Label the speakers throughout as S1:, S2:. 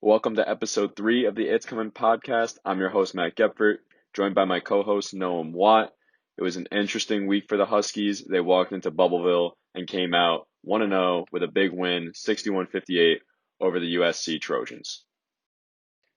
S1: Welcome to episode 3 of the It's Coming podcast. I'm your host, Matt Gepfert, joined by my co-host, Noam Watt. It was an interesting week for the Huskies. They walked into Bubbleville and came out 1-0 with a big win, 61-58 over the USC Trojans.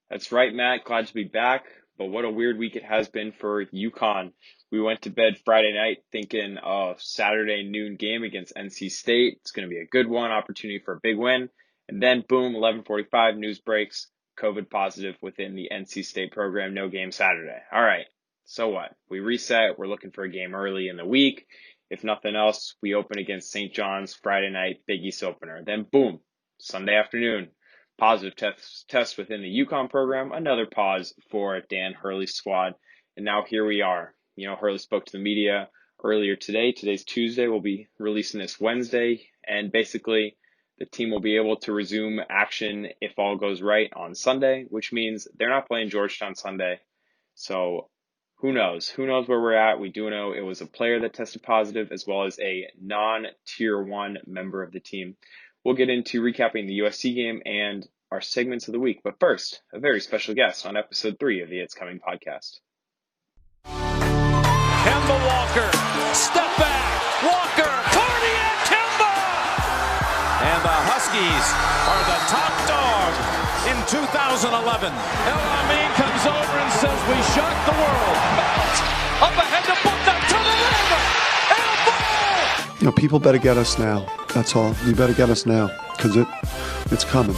S2: That's right, Matt. Glad to be back. But what a weird week it has been for UConn. We went to bed Friday night thinking of Saturday noon game against NC State. It's going to be a good one, opportunity for a big win. And then, boom, 11:45, news breaks, COVID positive within the NC State program, no game Saturday. All right, so what? We reset. We're looking for a game early in the week. If nothing else, we open against St. John's Friday night, Big East opener. Then, boom, Sunday afternoon. Positive test within the UConn program, another pause for Dan Hurley's squad. And now here we are. Hurley spoke to the media earlier today. Today's Tuesday. We'll be releasing this Wednesday. And basically, the team will be able to resume action if all goes right on Sunday, which means they're not playing Georgetown Sunday. So who knows? Who knows where we're at? We do know it was a player that tested positive as well as a non-Tier 1 member of the team. We'll get into recapping the USC game and our segments of the week. But first, a very special guest on episode 3 of the It's Coming podcast.
S3: Kemba Walker, step back, Walker, cardiac Kemba! And the Huskies are the top dog in 2011. El Amin comes over and says, we shocked the world. Bounce, up ahead to Booker, to the rim, and a ball!
S4: People better get us now. That's all. You better get us now, because it's coming.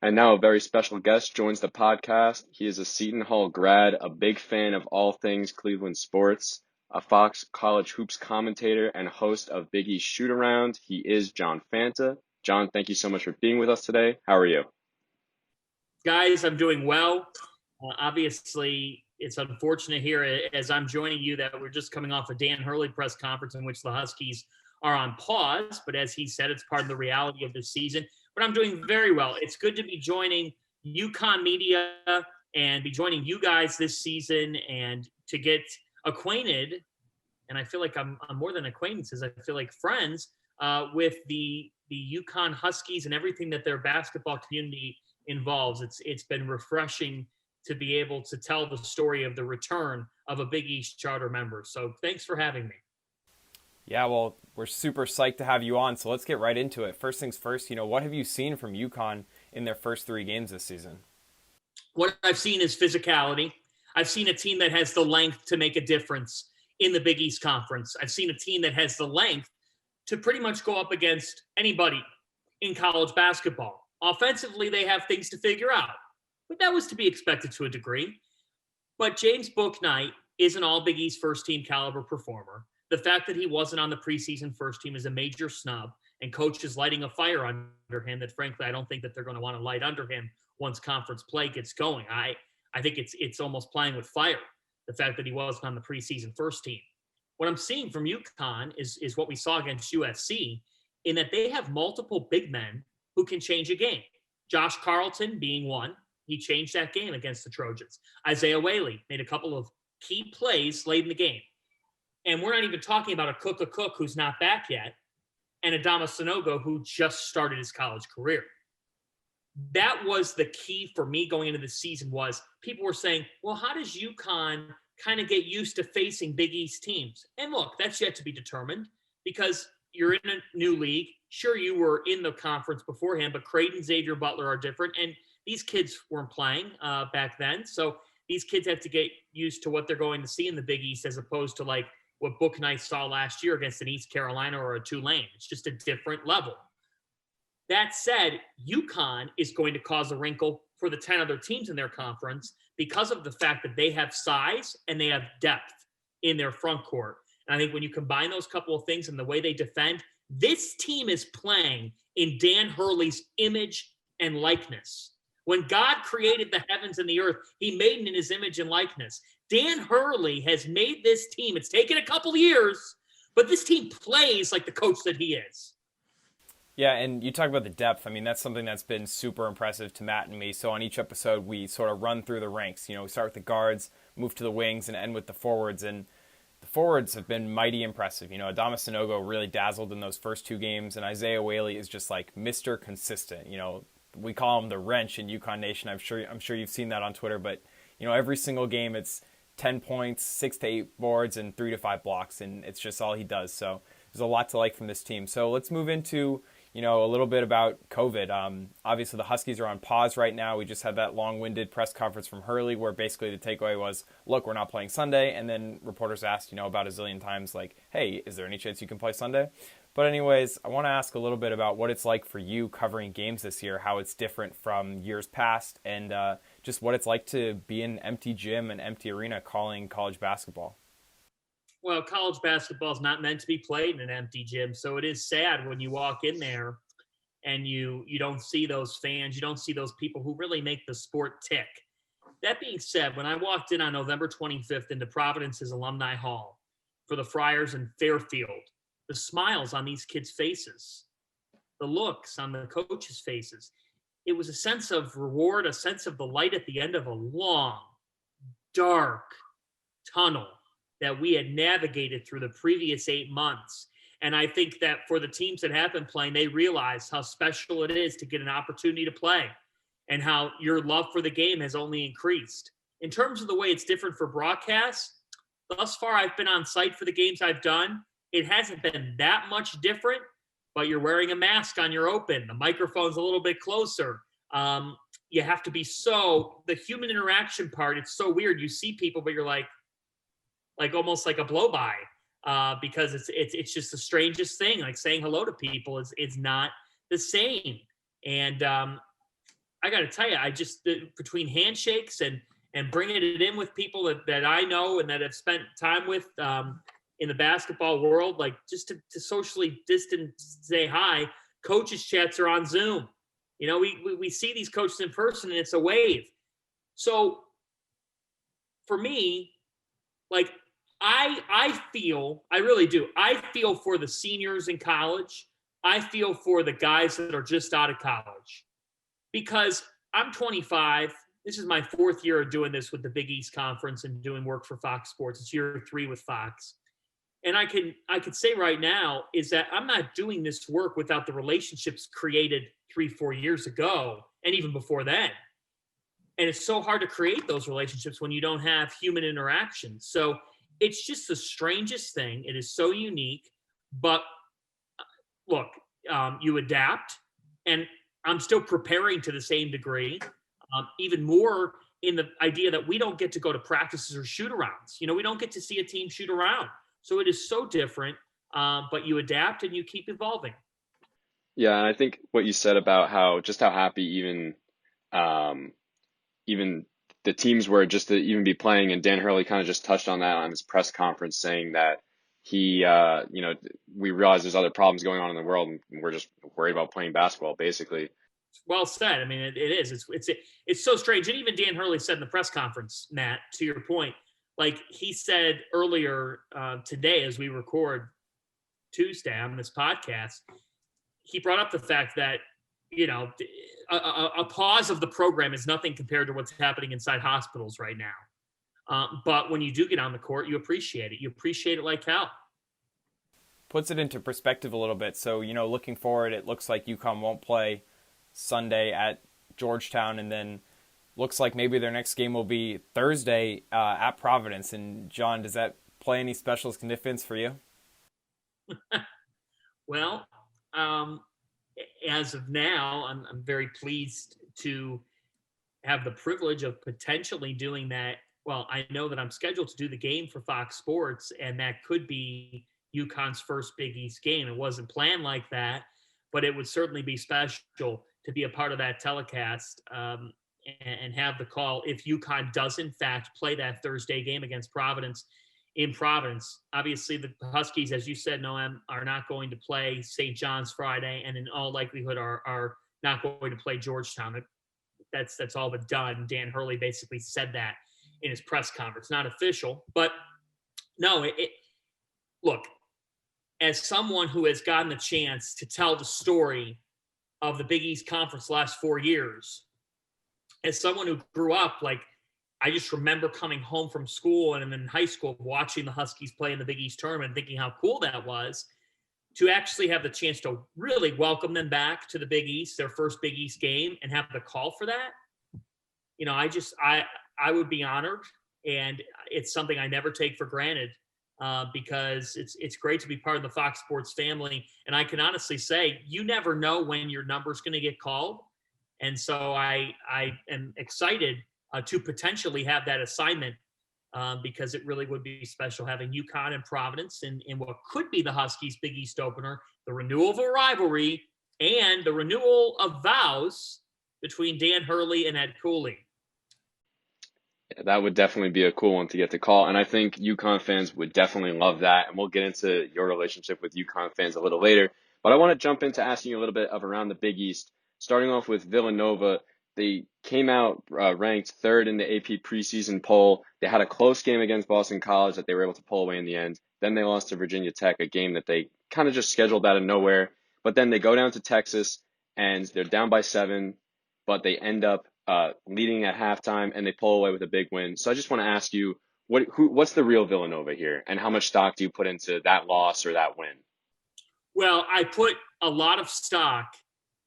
S1: And now a very special guest joins the podcast. He is a Seton Hall grad, a big fan of all things Cleveland sports, a Fox College Hoops commentator and host of Big East Shoot-Around. He is John Fanta. John, thank you so much for being with us today. How are you?
S5: Guys, I'm doing well. Obviously, it's unfortunate here as I'm joining you that we're just coming off a Dan Hurley press conference in which the Huskies are on pause. But as he said, it's part of the reality of this season. But I'm doing very well. It's good to be joining UConn media and be joining you guys this season and to get acquainted. And I feel like I'm more than acquaintances. I feel like friends with the UConn Huskies and everything that their basketball community involves. It's been refreshing to be able to tell the story of the return of a Big East charter member. So thanks for having me.
S2: Yeah, well, we're super psyched to have you on, so let's get right into it. First things first, what have you seen from UConn in their first 3 games this season?
S5: What I've seen is physicality. I've seen a team that has the length to make a difference in the Big East Conference. I've seen a team that has the length to pretty much go up against anybody in college basketball. Offensively, they have things to figure out. But that was to be expected to a degree. But James Bouknight is an all Big East first-team caliber performer. The fact that he wasn't on the preseason first team is a major snub, and coach is lighting a fire under him that, frankly, I don't think that they're going to want to light under him once conference play gets going. I think it's almost playing with fire, the fact that he wasn't on the preseason first team. What I'm seeing from UConn is what we saw against USC, in that they have multiple big men who can change a game. Josh Carlton being one. He changed that game against the Trojans. Isaiah Whaley made a couple of key plays late in the game. And we're not even talking about a Cook who's not back yet, and Adama Sanogo who just started his college career. That was the key for me going into the season. Was people were saying, well, how does UConn kind of get used to facing Big East teams? And look, that's yet to be determined because you're in a new league. Sure, you were in the conference beforehand, but Creighton, Xavier Butler are different. And these kids weren't playing back then. So these kids have to get used to what they're going to see in the Big East as opposed to like what Bouknight saw last year against an East Carolina or a Tulane. It's just a different level. That said, UConn is going to cause a wrinkle for the 10 other teams in their conference because of the fact that they have size and they have depth in their front court. And I think when you combine those couple of things and the way they defend, this team is playing in Dan Hurley's image and likeness. When God created the heavens and the earth, he made it in his image and likeness. Dan Hurley has made this team. It's taken a couple of years, but this team plays like the coach that he is.
S2: Yeah, and you talk about the depth. I mean, that's something that's been super impressive to Matt and me. So on each episode, we sort of run through the ranks. We start with the guards, move to the wings, and end with the forwards. And the
S6: forwards have been mighty impressive. You know, Adama Sanogo really dazzled in those first 2 games, and Isaiah Whaley is just like Mr. Consistent. You know, we call him the wrench in UConn Nation. I'm sure you've seen that on Twitter, but you know, every single game it's 10 points, 6 to 8 boards, and 3 to 5 blocks, and it's just all he does. So there's a lot to like from this team. So let's move into, you know, a little bit about COVID. Obviously, the Huskies are on pause right now. We just had that long-winded press conference from Hurley where basically the takeaway was, look, we're not playing Sunday. And then reporters asked, you know, about a zillion times, like, hey, is there any chance you can play Sunday? But anyways, I want to ask a little bit about what it's like for you covering games this year, how it's different from years past, and just what it's like to be in an empty gym and empty arena calling college basketball.
S5: Well, college basketball is not meant to be played in an empty gym, so it is sad when you walk in there and you don't see those fans, you don't see those people who really make the sport tick. That being said, when I walked in on November 25th into Providence's Alumni Hall for the Friars in Fairfield, the smiles on these kids' faces, the looks on the coaches' faces, it was a sense of reward, a sense of the light at the end of a long, dark tunnel that we had navigated through the previous 8 months. And I think that for the teams that have been playing, they realize how special it is to get an opportunity to play and how your love for the game has only increased. In terms of the way it's different for broadcasts, thus far I've been on site for the games I've done. It hasn't been that much different, but you're wearing a mask on your open. The microphone's a little bit closer. You have to be the human interaction part, it's so weird. You see people, but you're like almost like a blow-by because it's just the strangest thing. Like saying hello to people is not the same. And I got to tell you, between handshakes and bringing it in with people that I know and that have spent time with in the basketball world, like just to socially distance, say hi, coaches chats are on Zoom. You know, we see these coaches in person and it's a wave. So for me, like I really do. I feel for the seniors in college. I feel for the guys that are just out of college because I'm 25. This is my 4th year of doing this with the Big East Conference and doing work for Fox Sports. It's year 3 with Fox. And I could say right now is that I'm not doing this work without the relationships created 3-4 years ago and even before then. And it's so hard to create those relationships when you don't have human interaction. So it's just the strangest thing. It is so unique. But look, you adapt. And I'm still preparing to the same degree, even more in the idea that we don't get to go to practices or shoot-arounds. You know, we don't get to see a team shoot around. So it is so different, but you adapt and you keep evolving.
S1: Yeah, and I think what you said about how happy even the teams were just to even be playing, and Dan Hurley kind of just touched on that on his press conference, saying that he, we realize there's other problems going on in the world, and we're just worried about playing basketball, basically.
S5: Well said. I mean, it is. It's so strange. And even Dan Hurley said in the press conference, Matt, to your point, like he said earlier today as we record Tuesday on this podcast, he brought up the fact that, you know, a pause of the program is nothing compared to what's happening inside hospitals right now. But when you do get on the court, you appreciate it. You appreciate it like hell.
S6: Puts it into perspective a little bit. So, you know, looking forward, it looks like UConn won't play Sunday at Georgetown, and then looks like maybe their next game will be Thursday at Providence. And John, does that play any special significance for you?
S5: Well, as of now, I'm very pleased to have the privilege of potentially doing that. Well, I know that I'm scheduled to do the game for Fox Sports, and that could be UConn's first Big East game. It wasn't planned like that, but it would certainly be special to be a part of that telecast and have the call if UConn does, in fact, play that Thursday game against Providence in Providence. Obviously, the Huskies, as you said, Noam, are not going to play St. John's Friday, and in all likelihood are not going to play Georgetown. That's all but done. Dan Hurley basically said that in his press conference. Not official, but no, look, as someone who has gotten the chance to tell the story of the Big East Conference the last 4 years, as someone who grew up, like, I just remember coming home from school and in high school watching the Huskies play in the Big East tournament and thinking how cool that was to actually have the chance to really welcome them back to the Big East, their first Big East game, and have the call for that. You know, I would be honored, and it's something I never take for granted because it's great to be part of the Fox Sports family. And I can honestly say you never know when your number's going to get called. And so I am excited to potentially have that assignment because it really would be special having UConn and Providence in what could be the Huskies' Big East opener, the renewal of a rivalry, and the renewal of vows between Dan Hurley and Ed Cooley.
S1: Yeah, that would definitely be a cool one to get to call. And I think UConn fans would definitely love that. And we'll get into your relationship with UConn fans a little later. But I want to jump into asking you a little bit of around the Big East. Starting off with Villanova, they came out ranked third in the AP preseason poll. They had a close game against Boston College that they were able to pull away in the end. Then they lost to Virginia Tech, a game that they kind of just scheduled out of nowhere. But then they go down to Texas, and they're down by 7, but they end up leading at halftime, and they pull away with a big win. So I just want to ask you, what's the real Villanova here, and how much stock do you put into that loss or that win?
S5: Well, I put a lot of stock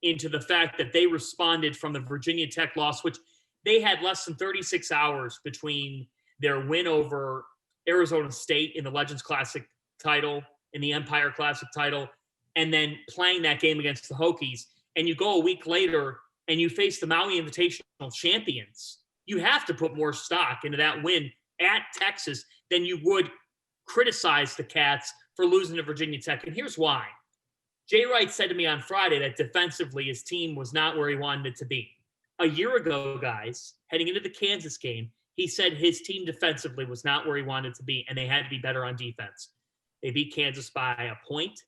S5: into the fact that they responded from the Virginia Tech loss, which they had less than 36 hours between their win over Arizona State in the Legends Classic title, in the Empire Classic title, and then playing that game against the Hokies. And you go a week later and you face the Maui Invitational champions. You have to put more stock into that win at Texas than you would criticize the Cats for losing to Virginia Tech. And here's why. Jay Wright said to me on Friday that defensively his team was not where he wanted it to be. A year ago, guys, heading into the Kansas game, he said his team defensively was not where he wanted it to be, and they had to be better on defense. They beat Kansas by a point.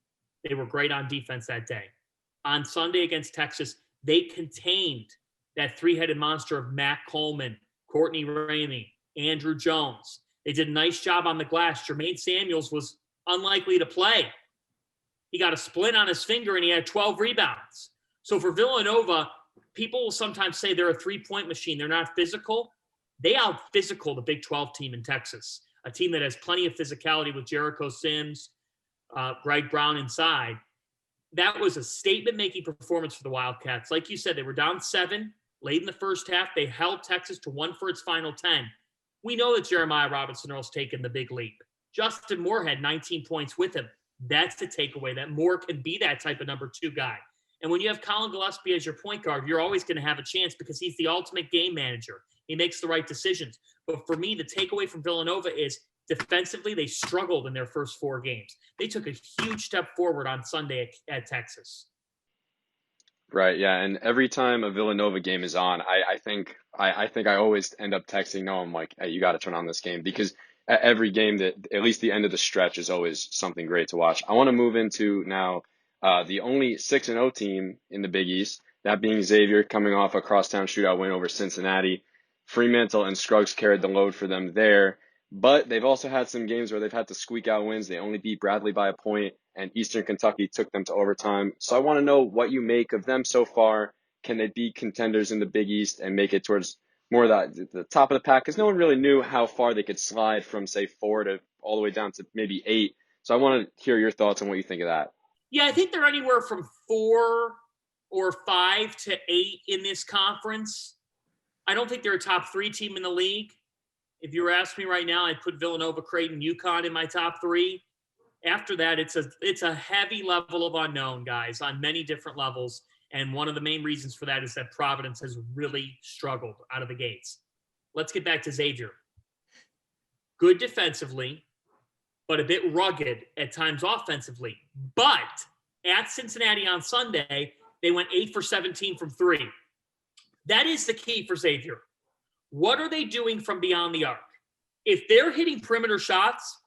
S5: They were great on defense that day. On Sunday against Texas, they contained that three-headed monster of Matt Coleman, Courtney Ramey, Andrew Jones. They did a nice job on the glass. Jermaine Samuels was unlikely to play. He got a splint on his finger, and he had 12 rebounds. So for Villanova, people will sometimes say they're a three-point machine. They're not physical. They out-physical the Big 12 team in Texas, a team that has plenty of physicality with Jericho Sims, Greg Brown inside. That was a statement-making performance for the Wildcats. Like you said, they were down 7 late in the first half. They held Texas to 1 for its final 10. We know that Jeremiah Robinson-Earl's taken the big leap. Justin Moore had 19 points with him. That's the takeaway, that Moore can be that type of number 2 guy. And when you have Colin Gillespie as your point guard, you're always going to have a chance because he's the ultimate game manager. He makes the right decisions. But for me, the takeaway from Villanova is defensively, they struggled in their first 4 games. They took a huge step forward on Sunday at Texas.
S1: Right, yeah, and every time a Villanova game is on, I think I always end up texting Noah. I'm like, hey, you got to turn on this game because every game that at least the end of the stretch is always something great to watch. I want to move into now the only 6-0 team in the Big East, that being Xavier, coming off a crosstown shootout win over Cincinnati. Fremantle and Scruggs carried the load for them there, but they've also had some games where they've had to squeak out wins. They only beat Bradley by a point, and Eastern Kentucky took them to overtime. So I want to know what you make of them so far. Can they be contenders in the Big East and make it towards more of the top of the pack? Because no one really knew how far they could slide from, say, 4 to all the way down to maybe 8. So I want to hear your thoughts on what you think of that.
S5: Yeah, I think they're anywhere from 4 or 5 to 8 in this conference. I don't think they're a top 3 team in the league. If you were asking me right now, I'd put Villanova, Creighton, UConn in my top 3. After that, it's a heavy level of unknown, guys, on many different levels. And one of the main reasons for that is that Providence has really struggled out of the gates. Let's get back to Xavier. Good defensively, but a bit rugged at times offensively. But at Cincinnati on Sunday, they went 8 for 17 from 3. That is the key for Xavier. What are they doing from beyond the arc? If they're hitting perimeter shots,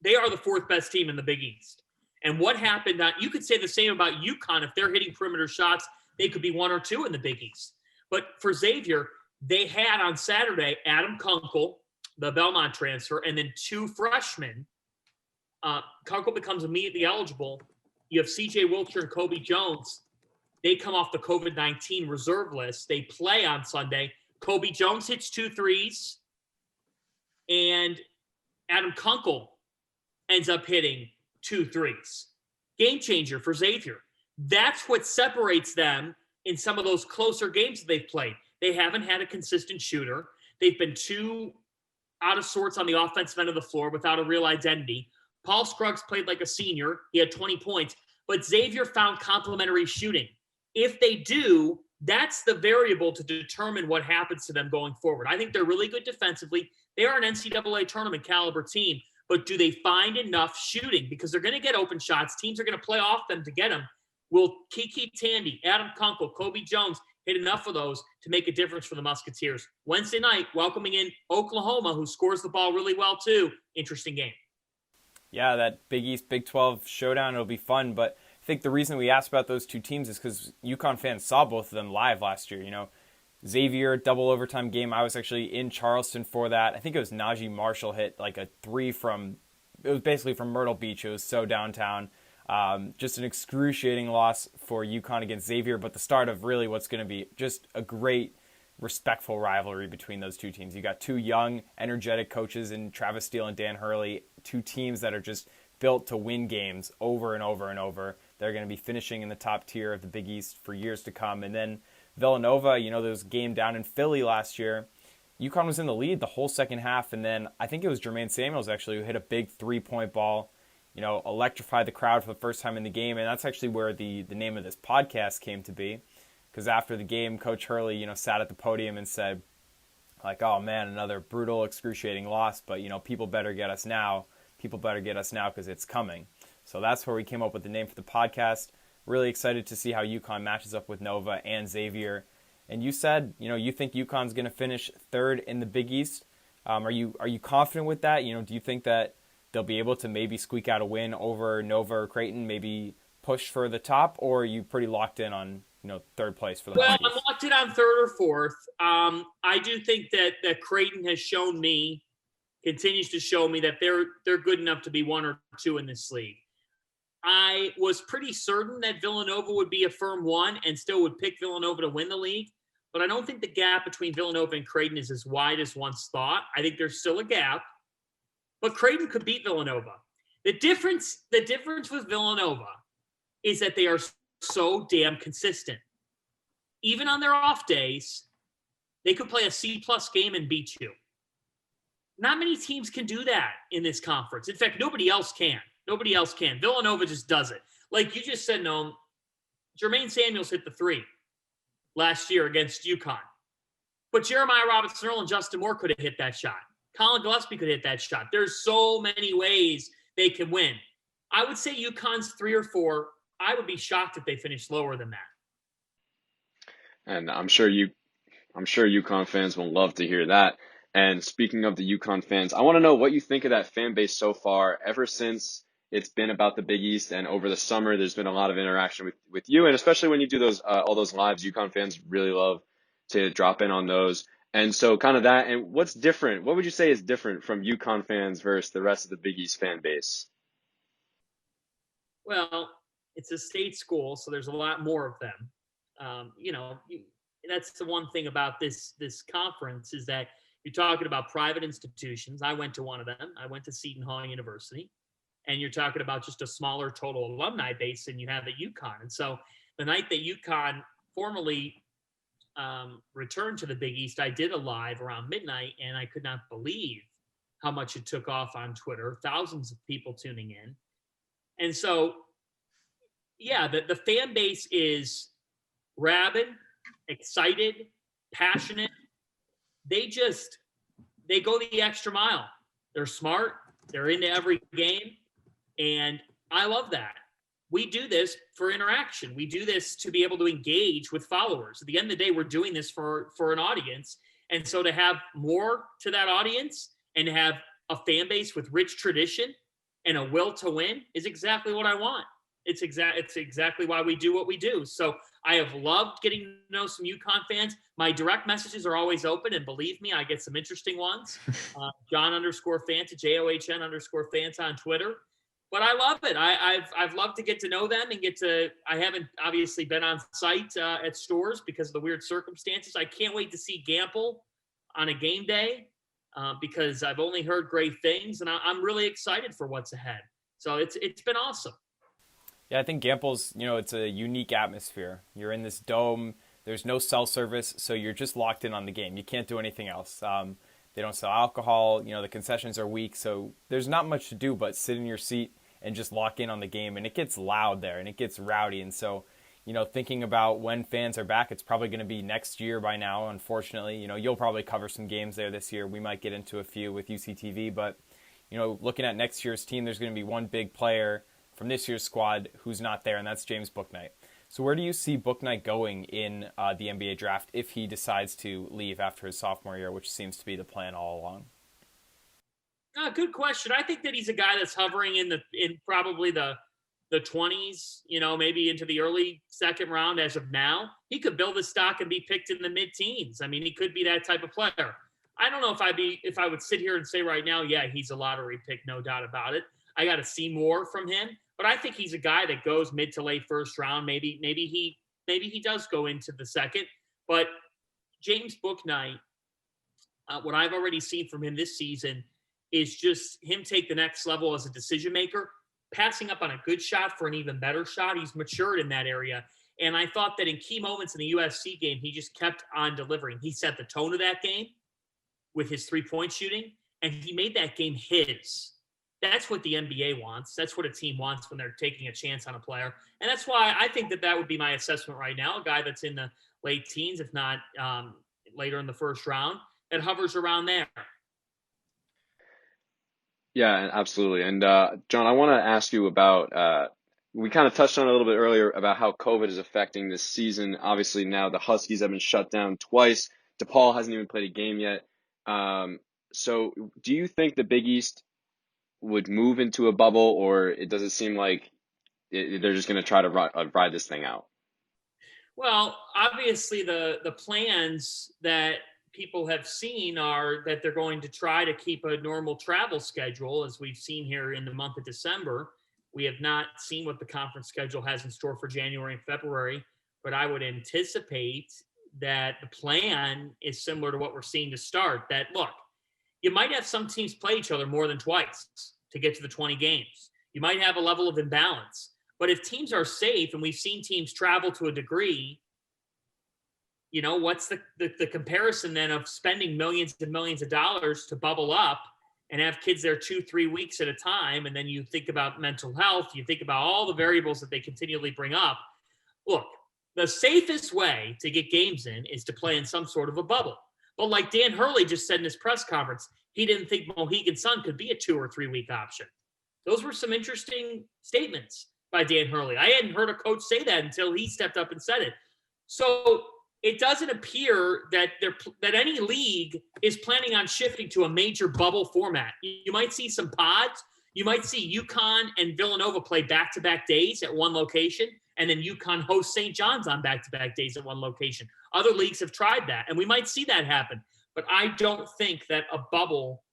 S5: they are the 4th best team in the Big East. And what happened, you could say the same about UConn. If they're hitting perimeter shots, they could be 1 or 2 in the Big East. But for Xavier, they had on Saturday Adam Kunkel, the Belmont transfer, and then 2 freshmen. Kunkel becomes immediately eligible. You have C.J. Wilcher and Kobe Jones. They come off the COVID-19 reserve list. They play on Sunday, Kobe Jones hits 2 threes, and Adam Kunkel ends up hitting 2 threes. Game changer for Xavier. That's what separates them in some of those closer games that they've played. They haven't had a consistent shooter. They've been too out of sorts on the offensive end of the floor without a real identity. Paul Scruggs played like a senior. He had 20 points. But Xavier found complementary shooting. If they do, that's the variable to determine what happens to them going forward. I think they're really good defensively. They are an NCAA tournament caliber team. But do they find enough shooting? Because they're going to get open shots. Teams are going to play off them to get them. Will Kiki Tandy, Adam Kunkel, Kobe Jones hit enough of those to make a difference for the Musketeers? Wednesday night, welcoming in Oklahoma, who scores the ball really well too. Interesting game.
S6: Yeah, that Big East, Big 12 showdown, it'll be fun. But I think the reason we asked about those two teams is because UConn fans saw both of them live last year. You know, Xavier, double overtime game. I was actually in Charleston for that. I think it was Najee Marshall hit like a 3 it was basically from Myrtle Beach. It was so downtown. Just an excruciating loss for UConn against Xavier, but the start of really what's going to be just a great, respectful rivalry between those two teams. You got two young, energetic coaches in Travis Steele and Dan Hurley, two teams that are just built to win games over and over and over. They're going to be finishing in the top tier of the Big East for years to come. And then Villanova, you know, there was a game down in Philly last year. UConn was in the lead the whole second half, and then I think it was Jermaine Samuels actually who hit a big 3-point ball, you know, electrified the crowd for the first time in the game. And that's actually where the name of this podcast came to be, because after the game, Coach Hurley, you know, sat at the podium and said, like, oh man, another brutal, excruciating loss, but, you know, people better get us now. People better get us now because it's coming. So that's where we came up with the name for the podcast. Really excited to see how UConn matches up with Nova and Xavier. And you said, you know, you think UConn's going to finish third in the Big East. Are you confident with that? You know, do you think that they'll be able to maybe squeak out a win over Nova or Creighton, maybe push for the top, or are you pretty locked in on, you know, third place for the
S5: Well,
S6: Big East?
S5: I'm locked in on third or fourth. I do think that Creighton has shown me, continues to show me that they're good enough to be 1 or 2 in this league. I was pretty certain that Villanova would be a firm 1 and still would pick Villanova to win the league, but I don't think the gap between Villanova and Creighton is as wide as once thought. I think there's still a gap, but Creighton could beat Villanova. The difference with Villanova is that they are so damn consistent. Even on their off days, they could play a C-plus game and beat you. Not many teams can do that in this conference. In fact, nobody else can. Nobody else can. Villanova just does it. Like you just said, Noam, Jermaine Samuels hit the 3 last year against UConn. But Jeremiah Robinson-Earl and Justin Moore could have hit that shot. Colin Gillespie could hit that shot. There's so many ways they can win. I would say UConn's 3 or 4. I would be shocked if they finished lower than that.
S1: And I'm sure UConn fans will love to hear that. And speaking of the UConn fans, I want to know what you think of that fan base so far. Ever since it's been about the Big East and over the summer, there's been a lot of interaction with you, and especially when you do those all those lives, UConn fans really love to drop in on those. And so kind of that, and what's different? What would you say is different from UConn fans versus the rest of the Big East fan base?
S5: Well, it's a state school, so there's a lot more of them. That's the one thing about this conference is that you're talking about private institutions. I went to one of them. I went to Seton Hall University. And you're talking about just a smaller total alumni base than you have at UConn. And so the night that UConn formally returned to the Big East, I did a live around midnight, and I could not believe how much it took off on Twitter. Thousands of people tuning in. And so, yeah, the fan base is rabid, excited, passionate. They go the extra mile. They're smart. They're into every game. And I love that. We do this for interaction. We do this to be able to engage with followers. At the end of the day, we're doing this for an audience. And so to have more to that audience and to have a fan base with rich tradition and a will to win is exactly what I want. It's exactly why we do what we do. So I have loved getting to know some UConn fans. My direct messages are always open, and believe me, I get some interesting ones. John _Fanta, JOHN _Fanta on Twitter. but I love it. I've loved to get to know them and I haven't obviously been on site at stores because of the weird circumstances. I can't wait to see Gampel on a game day because I've only heard great things, and I'm really excited for what's ahead. So it's been awesome.
S6: Yeah, I think Gampel's, it's a unique atmosphere. You're in this dome. There's no cell service, so you're just locked in on the game. You can't do anything else. They don't sell alcohol. The concessions are weak, so there's not much to do but sit in your seat and just lock in on the game. And it gets loud there, and it gets rowdy. And so, thinking about when fans are back, it's probably going to be next year by now, unfortunately. You'll probably cover some games there this year. We might get into a few with UCTV, but, looking at next year's team, there's going to be one big player from this year's squad who's not there, and that's James Bouknight. So where do you see Bouknight going in the NBA draft if he decides to leave after his sophomore year, which seems to be the plan all along?
S5: Good question. I think that he's a guy that's hovering in probably the 20s, maybe into the early second round as of now. He could build his stock and be picked in the mid-teens. I mean, he could be that type of player. I don't know if I would sit here and say right now, yeah, he's a lottery pick, no doubt about it. I got to see more from him. But I think he's a guy that goes mid to late first round. Maybe he does go into the second. But James Bouknight, what I've already seen from him this season is just him take the next level as a decision maker, passing up on a good shot for an even better shot. He's matured in that area. And I thought that in key moments in the USC game, he just kept on delivering. He set the tone of that game with his three-point shooting, and he made that game his. That's what the NBA wants. That's what a team wants when they're taking a chance on a player. And that's why I think that would be my assessment right now, a guy that's in the late teens, if not later in the first round, that hovers around there.
S1: Yeah, absolutely. And John, I want to ask you about, we kind of touched on it a little bit earlier about how COVID is affecting this season. Obviously now the Huskies have been shut down twice. DePaul hasn't even played a game yet. So do you think the Big East would move into a bubble, or does it seem like they're just going to try to ride this thing out?
S5: Well, obviously the plans that people have seen are that they're going to try to keep a normal travel schedule, as we've seen here in the month of December. We have not seen what the conference schedule has in store for January and February, but I would anticipate that the plan is similar to what we're seeing to start. That, look, you might have some teams play each other more than twice to get to the 20 games. You might have a level of imbalance. But if teams are safe, and we've seen teams travel to a degree, what's the comparison then of spending millions and millions of dollars to bubble up and have kids there 2-3 weeks at a time? And then you think about mental health, you think about all the variables that they continually bring up. Look, the safest way to get games in is to play in some sort of a bubble. But like Dan Hurley just said in his press conference, he didn't think Mohegan Sun could be a 2 or 3 week option. Those were some interesting statements by Dan Hurley. I hadn't heard a coach say that until he stepped up and said it. So it doesn't appear that any league is planning on shifting to a major bubble format. You might see some pods. You might see UConn and Villanova play back-to-back days at one location, and then UConn hosts St. John's on back-to-back days at one location. Other leagues have tried that, and we might see that happen. But I don't think that a bubble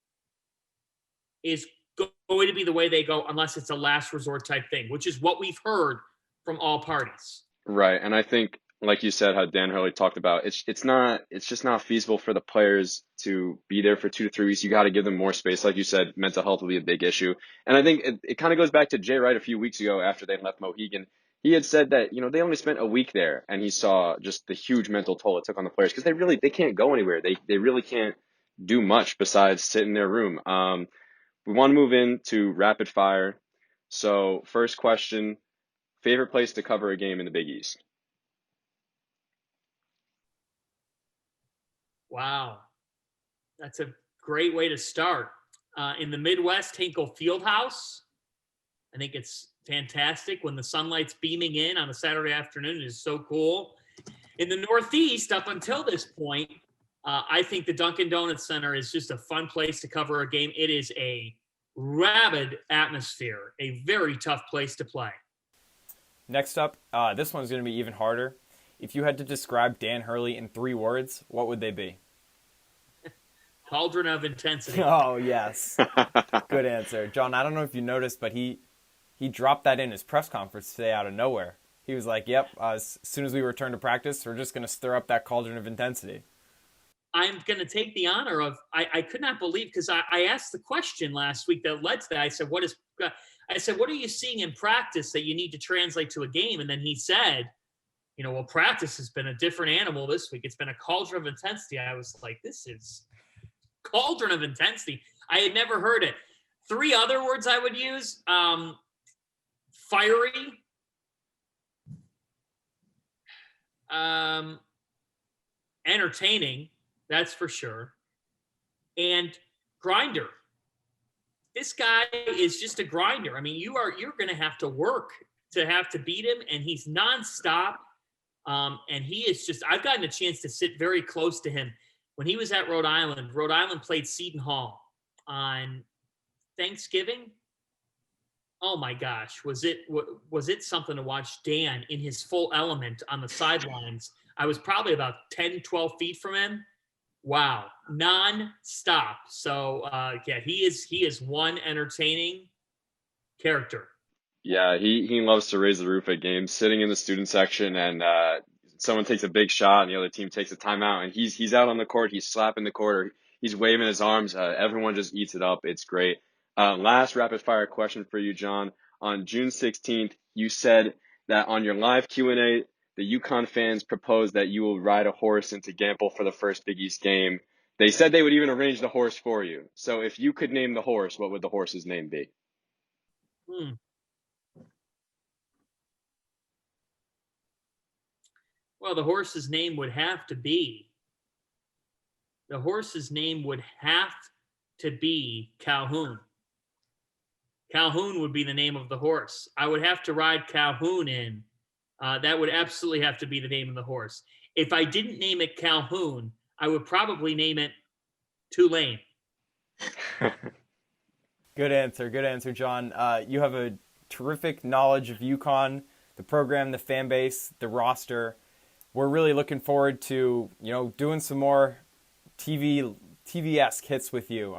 S5: is going to be the way they go unless it's a last resort type thing, which is what we've heard from all parties.
S1: Right. And I think, like you said, how Dan Hurley talked about, it's just not feasible for the players to be there for 2 to 3 weeks. You got to give them more space. Like you said, mental health will be a big issue. And I think it kind of goes back to Jay Wright a few weeks ago after they left Mohegan. He had said that, they only spent a week there, and he saw just the huge mental toll it took on the players because they can't go anywhere. They really can't do much besides sit in their room. We want to move into rapid fire. So first question, favorite place to cover a game in the Big East?
S5: Wow. That's a great way to start. In the Midwest, Hinkle Fieldhouse. I think it's fantastic when the sunlight's beaming in on a Saturday afternoon. It is so cool. In the Northeast, up until this point, I think the Dunkin' Donuts Center is just a fun place to cover a game. It is a rabid atmosphere, a very tough place to play.
S6: Next up, this one's going to be even harder. If you had to describe Dan Hurley in 3 words, what would they be?
S5: Cauldron of intensity.
S6: Oh, yes. Good answer. John, I don't know if you noticed, but he he dropped that in his press conference today out of nowhere. He was like, yep, as soon as we return to practice, we're just going to stir up that cauldron of intensity.
S5: I'm going to take the honor of, I could not believe, because I asked the question last week that led to that. I said, what are you seeing in practice that you need to translate to a game? And then he said, well, practice has been a different animal this week. It's been a cauldron of intensity. I was like, this is cauldron of intensity. I had never heard it. 3 other words I would use, fiery, entertaining, that's for sure, and grinder. This guy is just a grinder. I mean, you're going to have to work to beat him, and he's nonstop. And he is just, I've gotten a chance to sit very close to him. When he was at Rhode Island played Seton Hall on Thanksgiving. Oh my gosh, was it something to watch Dan in his full element on the sidelines? I was probably about 10, 12 feet from him. Wow, non-stop. So yeah, he is one entertaining character.
S1: Yeah, he loves to raise the roof at games, sitting in the student section, and someone takes a big shot and the other team takes a timeout, and he's out on the court, he's slapping the court, or he's waving his arms. Everyone just eats it up. It's great. Last rapid fire question for you, John. On June 16th, you said that on your live Q&A, the UConn fans proposed that you will ride a horse into Gampel for the first Big East game. They said they would even arrange the horse for you. So if you could name the horse, what would the horse's name be?
S5: Well, the horse's name would have to be Calhoun. Calhoun would be the name of the horse. I would have to ride Calhoun in. That would absolutely have to be the name of the horse. If I didn't name it Calhoun, I would probably name it Tulane.
S6: Good answer, John. You have a terrific knowledge of UConn, the program, the fan base, the roster. We're really looking forward to doing some more TV-esque hits with you.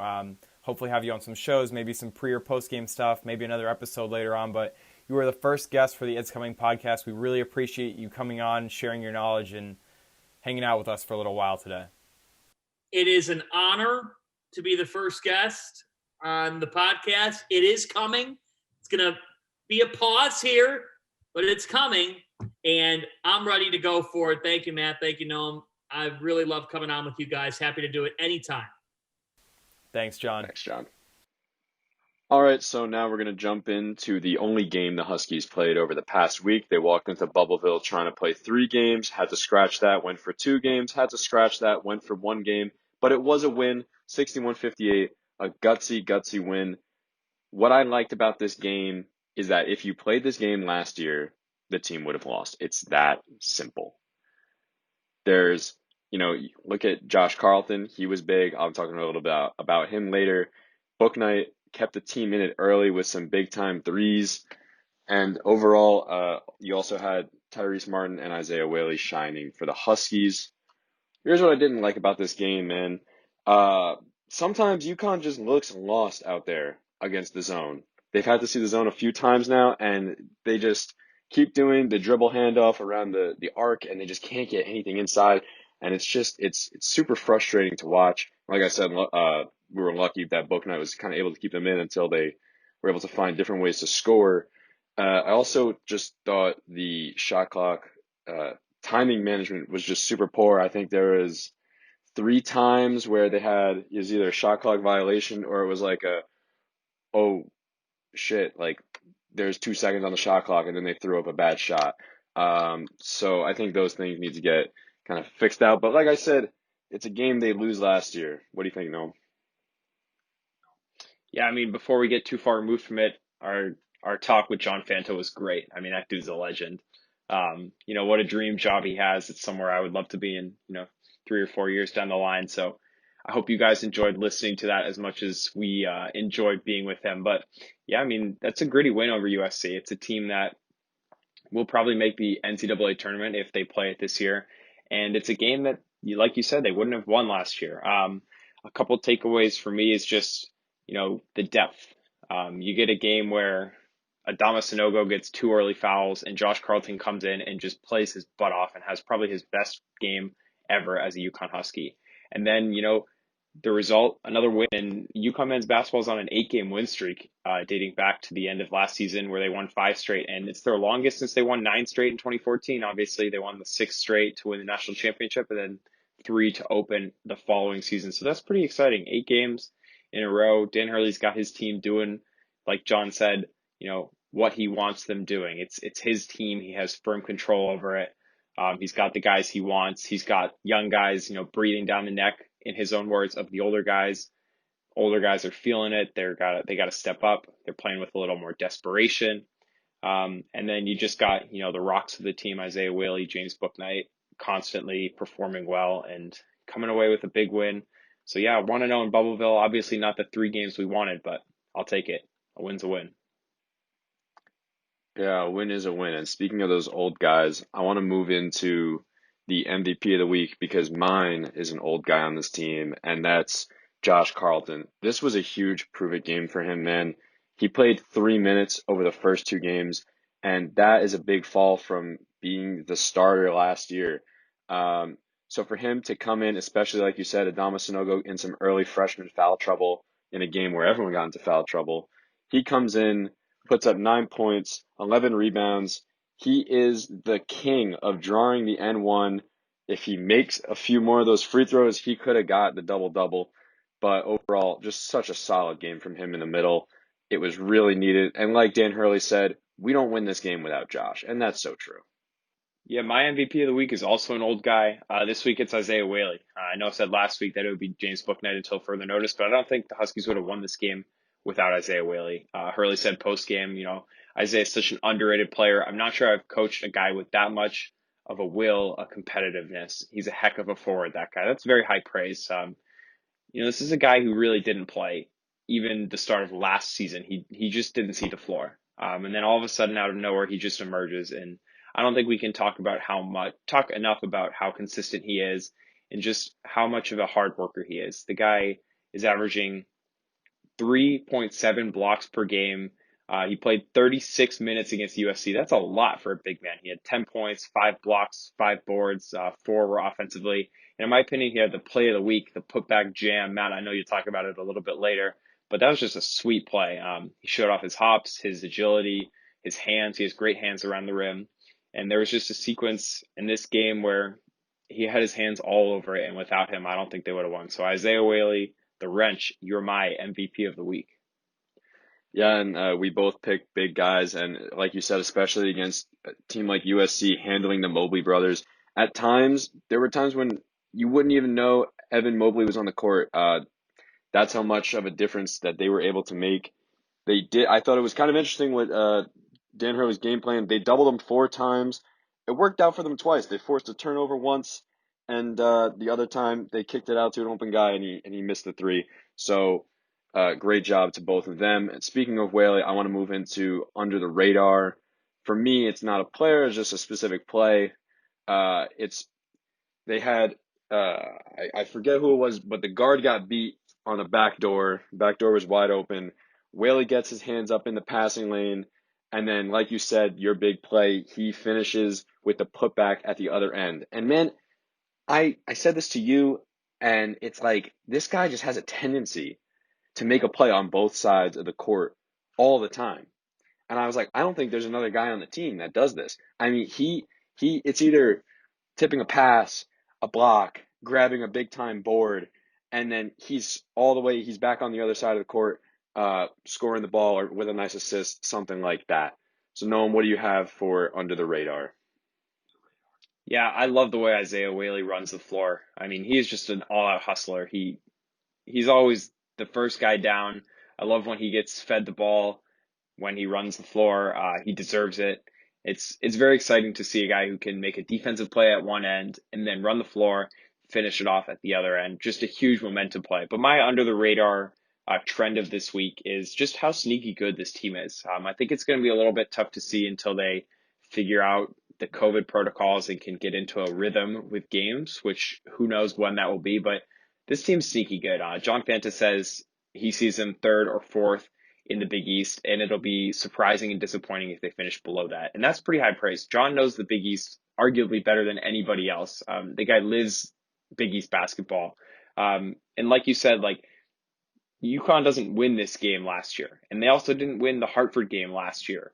S6: Hopefully have you on some shows, maybe some pre or post game stuff, maybe another episode later on. But you were the first guest for the It's Coming podcast. We really appreciate you coming on, sharing your knowledge, and hanging out with us for a little while today.
S5: It is an honor to be the first guest on the podcast. It is coming. It's going to be a pause here, but it's coming, and I'm ready to go for it. Thank you, Matt. Thank you, Noam. I really love coming on with you guys. Happy to do it anytime.
S6: Thanks, John.
S1: Thanks, John. All right, so now we're going to jump into the only game the Huskies played over the past week. They walked into Bubbleville trying to play 3 games, had to scratch that, went for 2 games, had to scratch that, went for 1 game. But it was a win, 61-58, a gutsy win. What I liked about this game is that if you played this game last year, the team would have lost. It's that simple. There's, look at Josh Carlton. He was big. I'm talking a little bit about him later. Bouknight kept the team in it early with some big-time threes. And overall, you also had Tyrese Martin and Isaiah Whaley shining for the Huskies. Here's what I didn't like about this game, man. Sometimes UConn just looks lost out there against the zone. They've had to see the zone a few times now, and they just keep doing the dribble handoff around the arc, and they just can't get anything inside. And it's super frustrating to watch. Like I said, we were lucky that Bouknight was kind of able to keep them in until they were able to find different ways to score. I also just thought the shot clock timing management was just super poor. I think there was 3 times where it was either a shot clock violation or it was like like there's 2 seconds on the shot clock and then they threw up a bad shot. So I think those things need to get kind of fixed out. But like I said, it's a game they lose last year. What do you think, Noam?
S2: Yeah, I mean, before we get too far removed from it, our talk with John Fanta was great. I mean, that dude's a legend. What a dream job he has. It's somewhere I would love to be in, 3 or 4 years down the line. So I hope you guys enjoyed listening to that as much as we enjoyed being with him. But yeah, I mean, that's a gritty win over USC. It's a team that will probably make the NCAA tournament if they play it this year. And it's a game that, like you said, they wouldn't have won last year. A couple takeaways for me is just, the depth. You get a game where Adama Sanogo gets 2 early fouls, and Josh Carlton comes in and just plays his butt off and has probably his best game ever as a UConn Husky. And then, the result, another win. And UConn men's basketball is on an 8-game win streak, dating back to the end of last season where they won 5 straight. And it's their longest since they won 9 straight in 2014. Obviously, they won the 6th straight to win the national championship and then 3 to open the following season. So that's pretty exciting. 8 games in a row. Dan Hurley's got his team doing, like John said, what he wants them doing. It's his team. He has firm control over it. He's got the guys he wants. He's got young guys, breathing down the neck, in his own words, of the older guys. Older guys are feeling it. They got to step up. They're playing with a little more desperation. And then you just got, the rocks of the team, Isaiah Whaley, James Bouknight, constantly performing well and coming away with a big win. So yeah, 1-0 in Bubbleville. Obviously not the 3 games we wanted, but I'll take it. A win's a win.
S1: Yeah, a win is a win. And speaking of those old guys, I want to move into the MVP of the week because mine is an old guy on this team, and that's Josh Carlton. This was a huge prove-it game for him, man. He played 3 minutes over the first 2 games, and that is a big fall from being the starter last year. So for him to come in, especially like you said, Adama Sanogo in some early freshman foul trouble in a game where everyone got into foul trouble, he comes in, puts up 9 points, 11 rebounds. He is the king of drawing the N1. If he makes a few more of those free throws, he could have got the double-double. But overall, just such a solid game from him in the middle. It was really needed. And like Dan Hurley said, we don't win this game without Josh. And that's so true.
S2: Yeah, my MVP of the week is also an old guy. This week it's Isaiah Whaley. I know I said last week that it would be James Bouknight until further notice, but I don't think the Huskies would have won this game without Isaiah Whaley. Hurley said post-game, Isaiah is such an underrated player. I'm not sure I've coached a guy with that much of a will, a competitiveness. He's a heck of a forward, that guy. That's very high praise. This is a guy who really didn't play even the start of last season. He just didn't see the floor. And then all of a sudden, out of nowhere, he just emerges. And I don't think we can talk enough about how consistent he is and just how much of a hard worker he is. The guy is averaging 3.7 blocks per game. He played 36 minutes against USC. That's a lot for a big man. He had 10 points, 5 blocks, 5 boards, 4 were offensively. And in my opinion, he had the play of the week, the putback jam. Matt, I know you'll talk about it a little bit later, but that was just a sweet play. He showed off his hops, his agility, his hands. He has great hands around the rim. And there was just a sequence in this game where he had his hands all over it, and without him, I don't think they would have won. So Isaiah Whaley, the wrench, you're my MVP of the week.
S1: Yeah, and we both picked big guys, and like you said, especially against a team like USC handling the Mobley brothers. At times, there were times when you wouldn't even know Evan Mobley was on the court. That's how much of a difference that they were able to make. They did. I thought it was kind of interesting with Dan Hurley's game plan. They doubled him 4 times. It worked out for them twice. They forced a turnover once, and the other time they kicked it out to an open guy, and he missed the 3. So great job to both of them. And speaking of Whaley, I want to move into under the radar. For me, it's not a player; it's just a specific play. They had I forget who it was, but the guard got beat on a back door. Back door was wide open. Whaley gets his hands up in the passing lane, and then, like you said, your big play, he finishes with the putback at the other end. And man, I said this to you, and it's like this guy just has a tendency to make a play on both sides of the court all the time. And I was like, I don't think there's another guy on the team that does this. I mean, it's either tipping a pass, a block, grabbing a big time board, and then he's back on the other side of the court, scoring the ball or with a nice assist, something like that. So Noam, what do you have for under the radar?
S2: Yeah, I love the way Isaiah Whaley runs the floor. I mean, he is just an all-out hustler. He's always the first guy down. I love when he gets fed the ball, when he runs the floor. He deserves it. It's very exciting to see a guy who can make a defensive play at one end and then run the floor, finish it off at the other end. Just a huge momentum play. But my under the radar trend of this week is just how sneaky good this team is. I think it's going to be a little bit tough to see until they figure out the COVID protocols and can get into a rhythm with games, which who knows when that will be. But this team's sneaky good. John Fanta says he sees them 3rd or 4th in the Big East, and it'll be surprising and disappointing if they finish below that. And that's pretty high praise. John knows the Big East arguably better than anybody else. The guy lives Big East basketball. And like you said, like UConn doesn't win this game last year, and they also didn't win the Hartford game last year.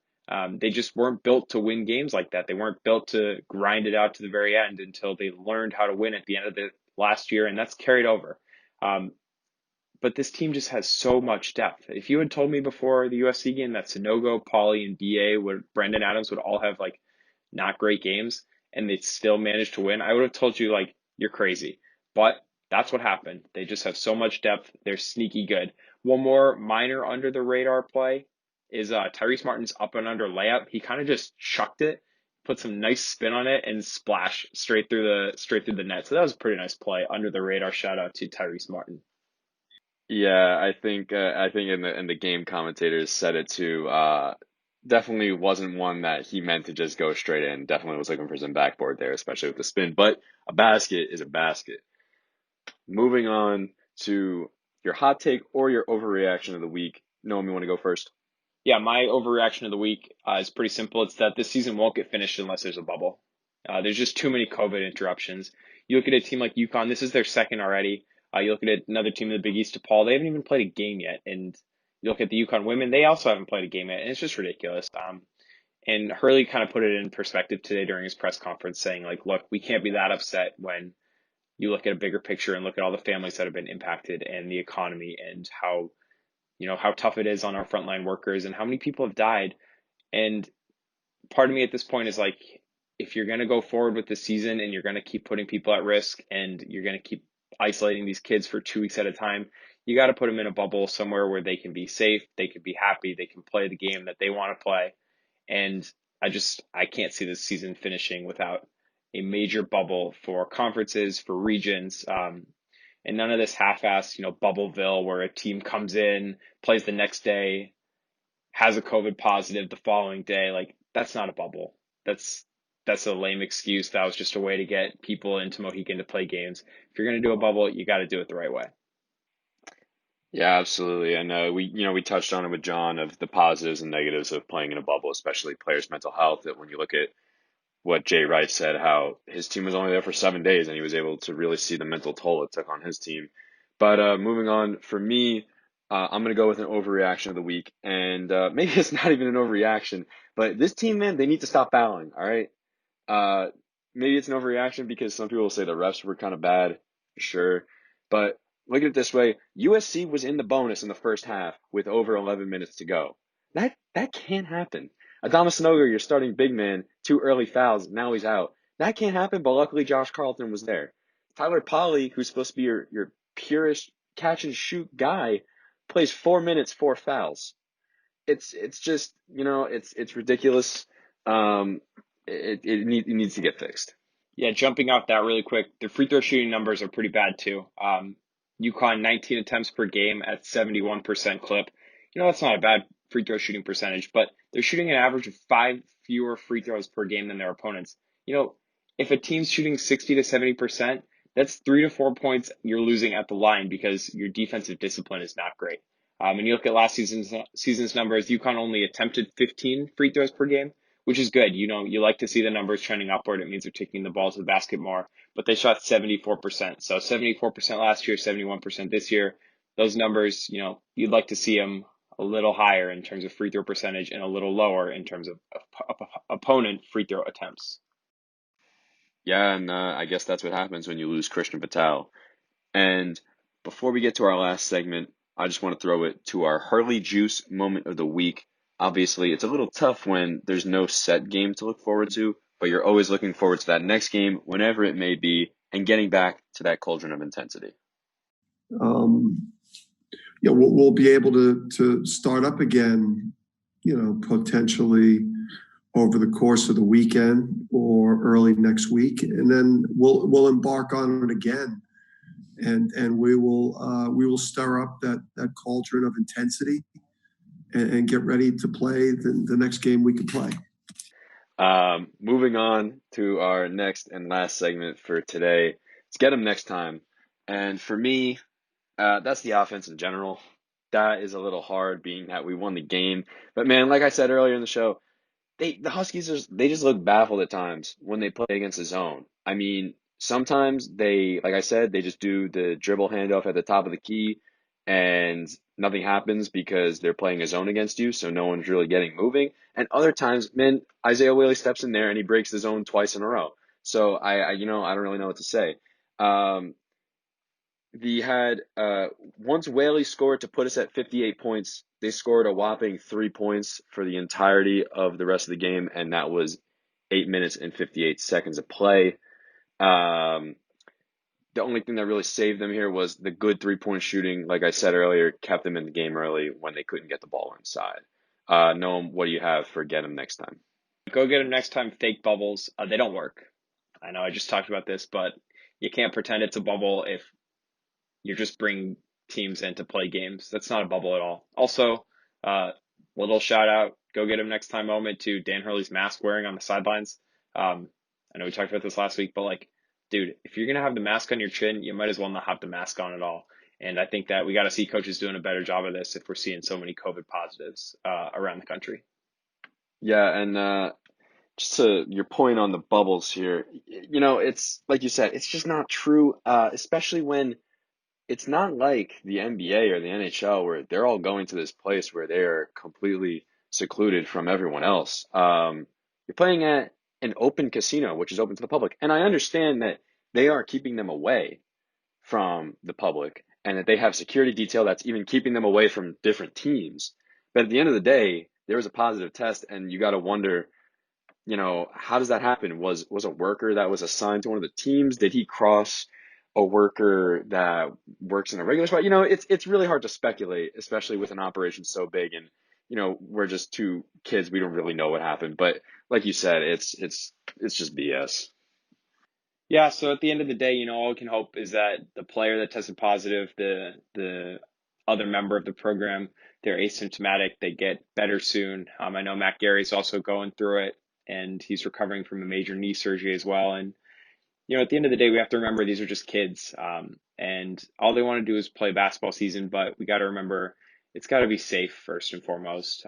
S2: They just weren't built to win games like that. They weren't built to grind it out to the very end until they learned how to win at the end of the last year, and that's carried over. But this team just has so much depth. If you had told me before the USC game that Sanogo, Pauly, and BA Brendan Adams would all have like not great games and they'd still manage to win, I would have told you like you're crazy. But that's what happened. They just have so much depth. They're sneaky good. One more minor under the radar play is Tyrese Martin's up and under layup. He kind of just chucked it, put some nice spin on it, and splash straight through the net. So that was a pretty nice play under the radar. Shout out to Tyrese Martin.
S1: Yeah, I think in the game commentators said it too. Definitely wasn't one that he meant to just go straight in. Definitely was looking for some backboard there, especially with the spin. But a basket is a basket. Moving on to your hot take or your overreaction of the week. Noam, you want to go first?
S2: Yeah, my overreaction of the week is pretty simple. It's that this season won't get finished unless there's a bubble. There's just too many COVID interruptions. You look at a team like UConn, this is their second already. You look at another team in the Big East, DePaul, they haven't even played a game yet. And you look at the UConn women, they also haven't played a game yet. And it's just ridiculous. And Hurley kind of put it in perspective today during his press conference saying, like, look, we can't be that upset when you look at a bigger picture and look at all the families that have been impacted and the economy and how tough it is on our frontline workers and how many people have died. And part of me at this point is like, if you're going to go forward with the season and you're going to keep putting people at risk and you're going to keep isolating these kids for 2 weeks at a time, you got to put them in a bubble somewhere where they can be safe, they can be happy, they can play the game that they want to play. And I can't see this season finishing without a major bubble for conferences, for regions, and none of this half-ass, Bubbleville where a team comes in, plays the next day, has a COVID positive the following day. Like, that's not a bubble. That's a lame excuse. That was just a way to get people into Mohegan to play games. If you're going to do a bubble, you got to do it the right way.
S1: Yeah, absolutely. And we touched on it with John of the positives and negatives of playing in a bubble, especially players' mental health. That when you look at what Jay Wright said, how his team was only there for 7 days and he was able to really see the mental toll it took on his team. But moving on, for me, I'm going to go with an overreaction of the week. And maybe it's not even an overreaction, but this team, man, they need to stop fouling, all right? Maybe it's an overreaction because some people will say the refs were kind of bad, sure. But look at it this way. USC was in the bonus in the first half with over 11 minutes to go. That can't happen. Adamas Sanogo, your starting big man, 2 early fouls, now he's out. That can't happen, but luckily Josh Carlton was there. Tyler Polley, who's supposed to be your purest catch and shoot guy, plays 4 minutes, 4 fouls. It's just, it's ridiculous. It needs to get fixed.
S2: Yeah, jumping off that really quick, the free throw shooting numbers are pretty bad too. UConn 19 attempts per game at 71% clip. That's not a bad free throw shooting percentage, but they're shooting an average of 5 fewer free throws per game than their opponents. If a team's shooting 60 to 70%, that's 3 to 4 points you're losing at the line because your defensive discipline is not great. And you look at last season's numbers, UConn only attempted 15 free throws per game, which is good. You like to see the numbers trending upward. It means they're taking the ball to the basket more, but they shot 74%. So 74% last year, 71% this year. Those numbers, you'd like to see them a little higher in terms of free throw percentage and a little lower in terms of opponent free throw attempts.
S1: Yeah, and I guess that's what happens when you lose Christian Patel. And before we get to our last segment, I just want to throw it to our Hurley Juice moment of the week. Obviously, it's a little tough when there's no set game to look forward to, but you're always looking forward to that next game, whenever it may be, and getting back to that cauldron of intensity.
S4: We'll be able to start up again, potentially over the course of the weekend or early next week, and then we'll embark on it again, and we will stir up that cauldron of intensity and get ready to play the next game we can play.
S1: Moving on to our next and last segment for today. Let's get them next time. And for me, that's the offense in general. that is a little hard being that we won the game. But man, like I said earlier in the show, the Huskies they just look baffled at times when they play against the zone. I mean, sometimes they, like I said, they just do the dribble handoff at the top of the key and nothing happens because they're playing a zone against you, so no one's really getting moving. And other times, man, Isaiah Whaley steps in there and he breaks the zone twice in a row. So I don't really know what to say. Once Whaley scored to put us at 58 points, they scored a whopping 3 points for the entirety of the rest of the game, and that was 8 minutes and 58 seconds of play. The only thing that really saved them here was the good 3-point shooting. Like I said earlier, kept them in the game early when they couldn't get the ball inside. Noam, what do you have for get them next time?
S2: Go get them next time. Fake bubbles. They don't work. I know I just talked about this, but you can't pretend it's a bubble if you're just bringing teams in to play games. That's not a bubble at all. Also, little shout out, go get him next time moment to Dan Hurley's mask wearing on the sidelines. I know we talked about this last week, but like, dude, if you're going to have the mask on your chin, you might as well not have the mask on at all. And I think that we got to see coaches doing a better job of this if we're seeing so many COVID positives around the country.
S1: Yeah, and just to your point on the bubbles here, it's like you said, it's just not true, especially when it's not like the NBA or the NHL where they're all going to this place where they're completely secluded from everyone else. You're playing at an open casino, which is open to the public. And I understand that they are keeping them away from the public and that they have security detail that's even keeping them away from different teams. But at the end of the day, there was a positive test, and you got to wonder, how does that happen? Was a worker that was assigned to one of the teams? Did he cross a worker that works in a regular spot? It's really hard to speculate, especially with an operation so big, and we're just two kids. We don't really know what happened, but like you said, it's just BS.
S2: Yeah, so at the end of the day, all we can hope is that the player that tested positive, the other member of the program, they're asymptomatic, they get better soon. I know Matt Gary's also going through it, and he's recovering from a major knee surgery as well. And at the end of the day, we have to remember these are just kids, and all they want to do is play basketball season. But we got to remember it's got to be safe first and foremost.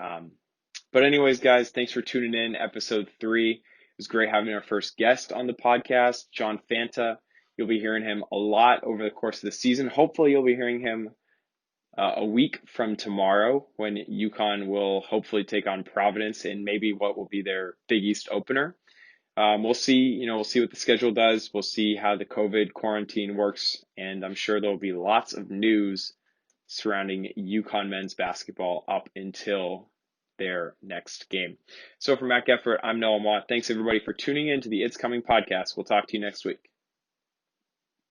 S2: But anyways, guys, thanks for tuning in. Episode 3. It was great having our first guest on the podcast, John Fanta. You'll be hearing him a lot over the course of the season. Hopefully, you'll be hearing him a week from tomorrow when UConn will hopefully take on Providence in maybe what will be their Big East opener. We'll see, we'll see what the schedule does. We'll see how the COVID quarantine works. And I'm sure there'll be lots of news surrounding UConn men's basketball up until their next game. So for Matt Geffert, I'm Noah Mott. Thanks everybody for tuning in to the It's Coming podcast. We'll talk to you next week.